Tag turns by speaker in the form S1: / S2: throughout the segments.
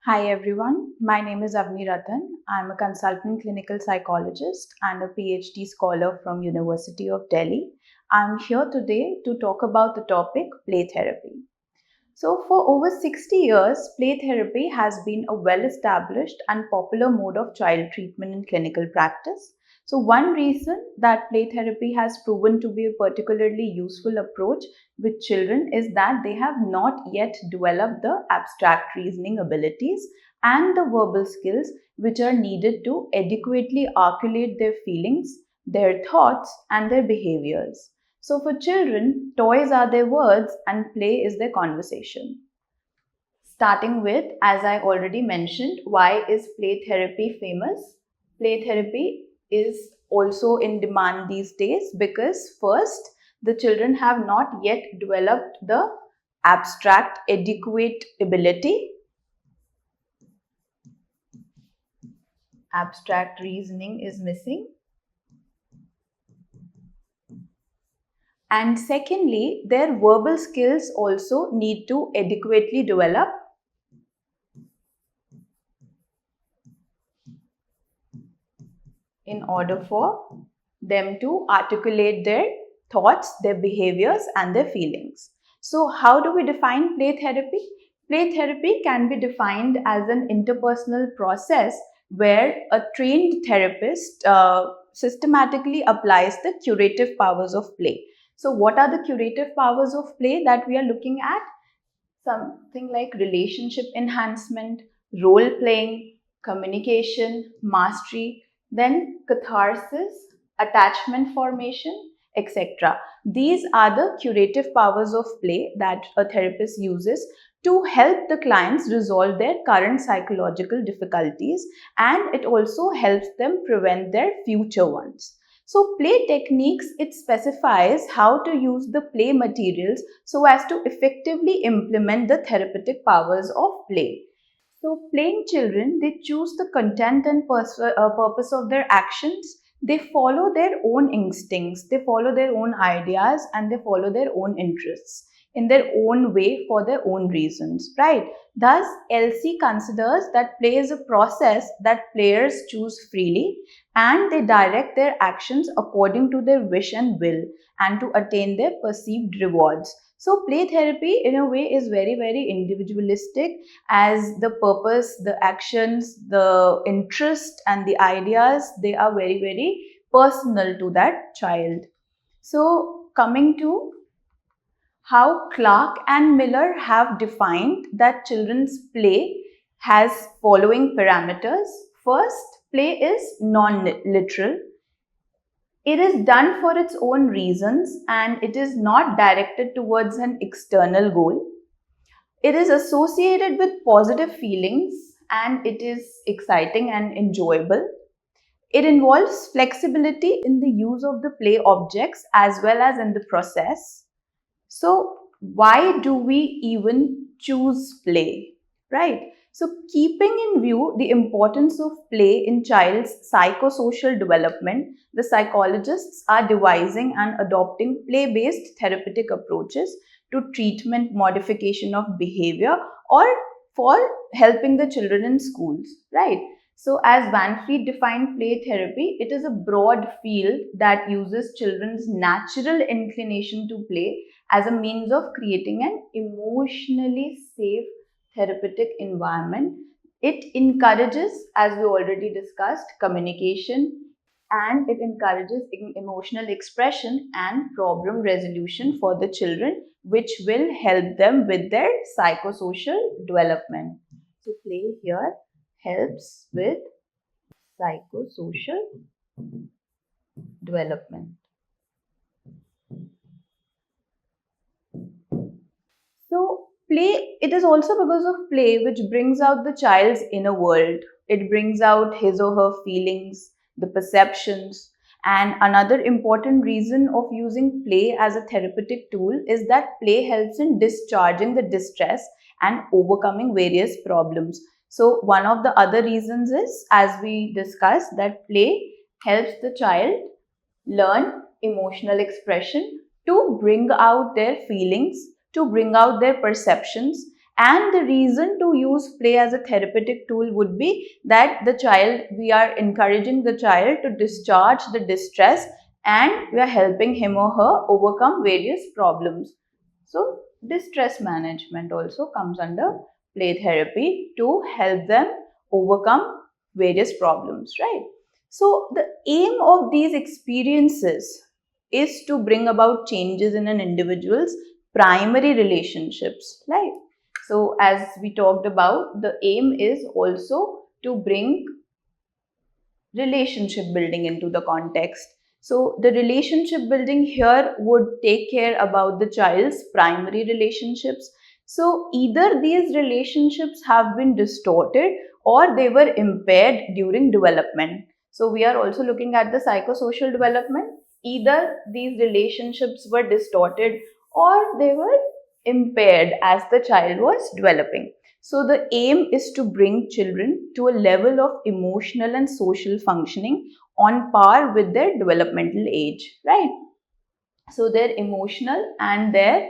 S1: Hi everyone, my name is Avni Ratan. I'm a consultant clinical psychologist and a PhD scholar from University of Delhi. I'm here today to talk about the topic play therapy. So for over 60 years, play therapy has been a well-established and popular mode of child treatment in clinical practice. So one reason that play therapy has proven to be a particularly useful approach with children is that they have not yet developed the abstract reasoning abilities and the verbal skills which are needed to adequately articulate their feelings, their thoughts, and their behaviors. So for children, toys are their words and play is their conversation. Starting with, as I already mentioned, why is play therapy famous? Play therapy is also in demand these days because first, the children have not yet developed the abstract adequate ability. Abstract reasoning is missing. And secondly, their verbal skills also need to adequately develop. In order for them to articulate their thoughts, their behaviors, and their feelings. So, how do we define play therapy? Play therapy can be defined as an interpersonal process where a trained therapist systematically applies the curative powers of play. So, what are the curative powers of play that we are looking at? Something like relationship enhancement, role playing, communication, mastery, then catharsis, attachment formation, etc. These are the curative powers of play that a therapist uses to help the clients resolve their current psychological difficulties, and it also helps them prevent their future ones. So play techniques, it specifies how to use the play materials so as to effectively implement the therapeutic powers of play. So playing children, they choose the content and purpose of their actions. They follow their own instincts, they follow their own ideas, and they follow their own interests in their own way for their own reasons, right? Thus, LC considers that play is a process that players choose freely and they direct their actions according to their wish and will and to attain their perceived rewards. So, play therapy in a way is very, very individualistic, as the purpose, the actions, the interest, and the ideas, they are very, very personal to that child. So, coming to how Clark and Miller have defined that children's play has following parameters. First, play is non-literal. It is done for its own reasons and it is not directed towards an external goal. It is associated with positive feelings and it is exciting and enjoyable. It involves flexibility in the use of the play objects as well as in the process. So, why do we even choose play, right? So, keeping in view the importance of play in child's psychosocial development, the psychologists are devising and adopting play-based therapeutic approaches to treatment modification of behavior or for helping the children in schools, right? So, as Van Fleet defined play therapy, it is a broad field that uses children's natural inclination to play as a means of creating an emotionally safe therapeutic environment. It encourages, as we already discussed, communication, and it encourages emotional expression and problem resolution for the children, which will help them with their psychosocial development. So, play here helps with psychosocial development. So, play, it is also because of play which brings out the child's inner world. It brings out his or her feelings, the perceptions. And another important reason of using play as a therapeutic tool is that play helps in discharging the distress and overcoming various problems. So, one of the other reasons is, as we discussed, that play helps the child learn emotional expression to bring out their feelings, to bring out their perceptions, And the reason to use play as a therapeutic tool would be that we are encouraging the child to discharge the distress, and we are helping him or her overcome various problems. So distress management also comes under play therapy to help them overcome various problems, right? So the aim of these experiences is to bring about changes in an individual's primary relationships, right? So as we talked about, the aim is also to bring relationship building into the context. So the relationship building here would take care about the child's primary relationships. So either these relationships have been distorted or they were impaired during development. So we are also looking at the psychosocial development. Either these relationships were distorted or they were impaired as the child was developing. So the aim is to bring children to a level of emotional and social functioning on par with their developmental age, right? So their emotional and their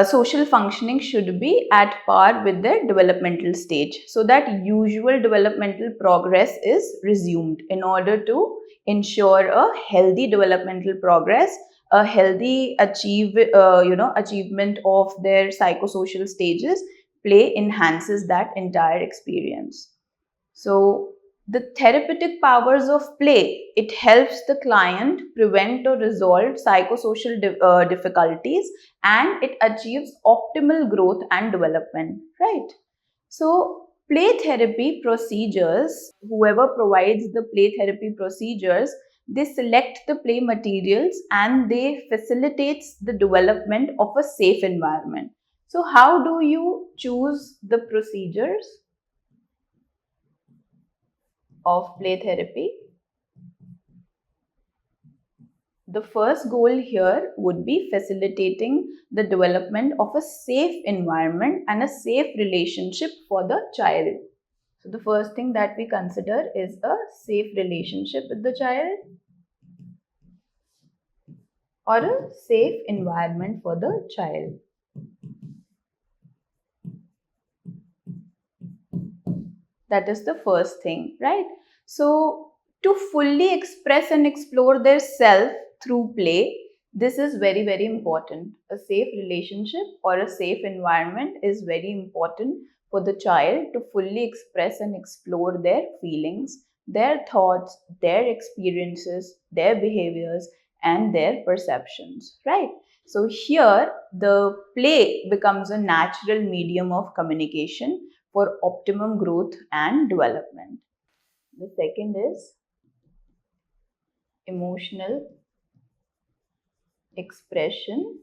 S1: social functioning should be at par with their developmental stage, so that usual developmental progress is resumed in order to ensure a healthy developmental progress, a healthy achievement of their psychosocial stages. Play enhances that entire experience. So the therapeutic powers of play, it helps the client prevent or resolve psychosocial difficulties, and it achieves optimal growth and development, right? So play therapy procedures, whoever provides the play therapy procedures, they select the play materials and they facilitates the development of a safe environment. So how do you choose the procedures of play therapy? The first goal here would be facilitating the development of a safe environment and a safe relationship for the child. So the first thing that we consider is a safe relationship with the child or a safe environment for the child. That is the first thing, right? So to fully express and explore their self through play, this is very, very important. A safe relationship or a safe environment is very important for the child to fully express and explore their feelings, their thoughts, their experiences, their behaviors, and their perceptions, right? So here the play becomes a natural medium of communication for optimum growth and development. The second is emotional expression,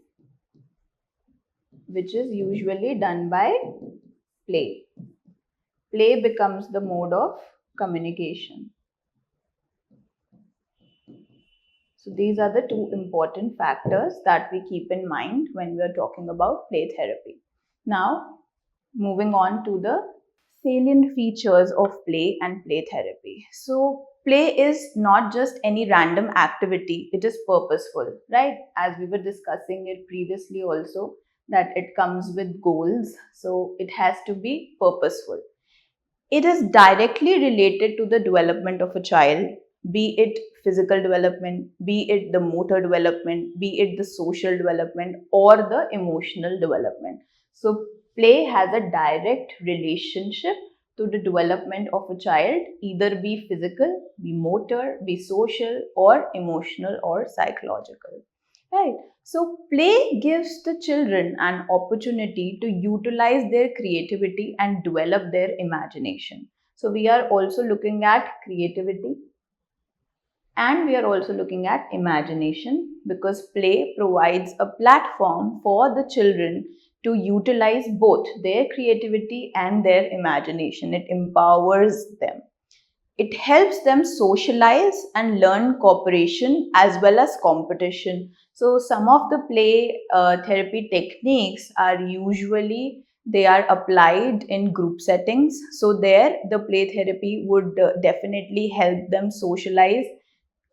S1: which is usually done by play. Play becomes the mode of communication. So these are the two important factors that we keep in mind when we are talking about play therapy. Now, moving on to the salient features of play and play therapy. So play is not just any random activity, it is purposeful, right? As we were discussing it previously also, that it comes with goals, so it has to be purposeful. It is directly related to the development of a child, be it physical development, be it the motor development, be it the social development, or the emotional development. So, play has a direct relationship to the development of a child, either be physical, be motor, be social, or emotional or psychological. Right. So play gives the children an opportunity to utilize their creativity and develop their imagination. So we are also looking at creativity and we are also looking at imagination, because play provides a platform for the children to utilize both their creativity and their imagination. It empowers them. It helps them socialize and learn cooperation as well as competition. So some of the play therapy techniques are usually they are applied in group settings. So there the play therapy would definitely help them socialize.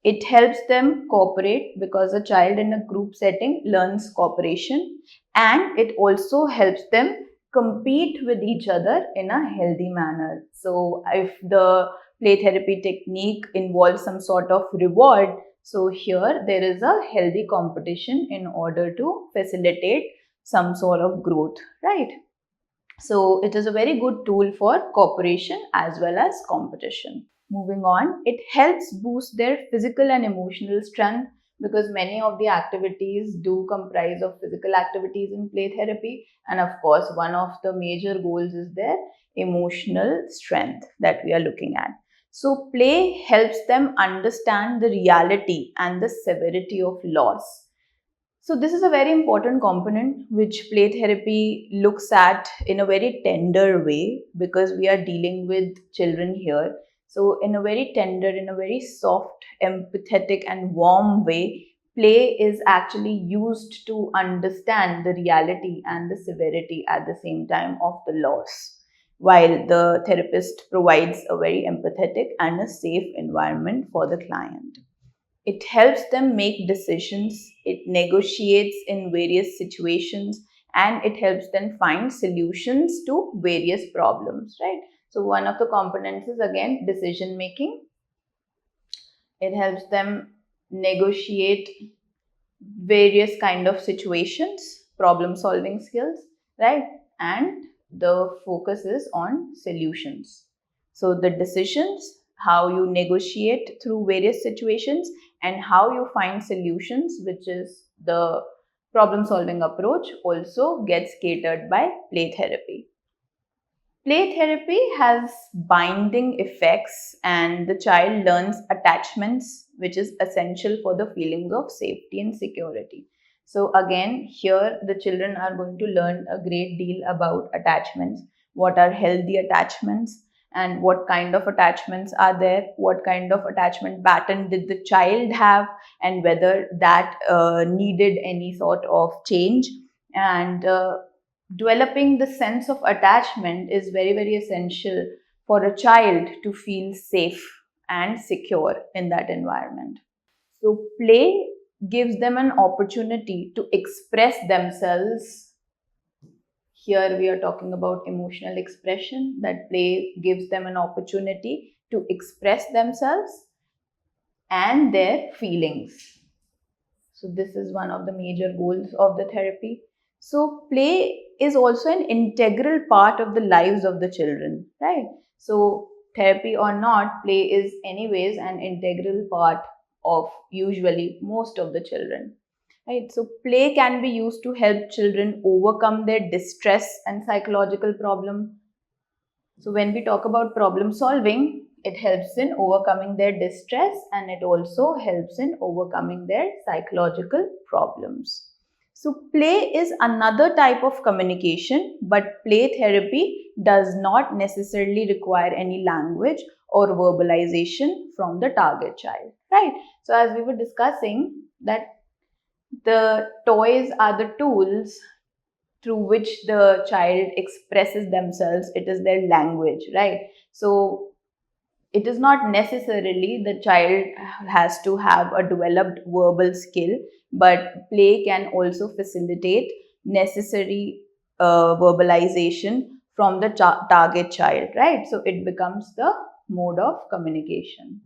S1: It helps them cooperate, because a child in a group setting learns cooperation, and it also helps them compete with each other in a healthy manner. So if the play therapy technique involves some sort of reward, so here there is a healthy competition in order to facilitate some sort of growth, right? So it is a very good tool for cooperation as well as competition. Moving on, it helps boost their physical and emotional strength, because many of the activities do comprise of physical activities in play therapy, and of course one of the major goals is their emotional strength that we are looking at. So play helps them understand the reality and the severity of loss. So this is a very important component which play therapy looks at in a very tender way, because we are dealing with children here. So in a very tender, in a very soft, empathetic and warm way, play is actually used to understand the reality and the severity at the same time of the loss, while the therapist provides a very empathetic and a safe environment for the client. It helps them make decisions, it negotiates in various situations, and it helps them find solutions to various problems, right? So one of the components is again decision making. It helps them negotiate various kind of situations, problem solving skills, right? And the focus is on solutions. So the decisions, how you negotiate through various situations, and how you find solutions, which is the problem solving approach, also gets catered by play therapy. Play therapy has binding effects, and the child learns attachments, which is essential for the feelings of safety and security. So again, here the children are going to learn a great deal about attachments, what are healthy attachments, and what kind of attachments are there, what kind of attachment pattern did the child have, and whether that needed any sort of change. And developing the sense of attachment is very, very essential for a child to feel safe and secure in that environment. So play gives them an opportunity to express themselves. Here we are talking about emotional expression, that play gives them an opportunity to express themselves and their feelings. So this is one of the major goals of the therapy. So play is also an integral part of the lives of the children, right? So therapy or not, play is anyways an integral part of usually most of the children, right? So play can be used to help children overcome their distress and psychological problem. So when we talk about problem solving, it helps in overcoming their distress, and it also helps in overcoming their psychological problems. So play is another type of communication, but play therapy does not necessarily require any language or verbalization from the target child, right? So as we were discussing, that the toys are the tools through which the child expresses themselves. It is their language, right? So it is not necessarily the child has to have a developed verbal skill, but play can also facilitate necessary verbalization from the target child, right? So it becomes the mode of communication.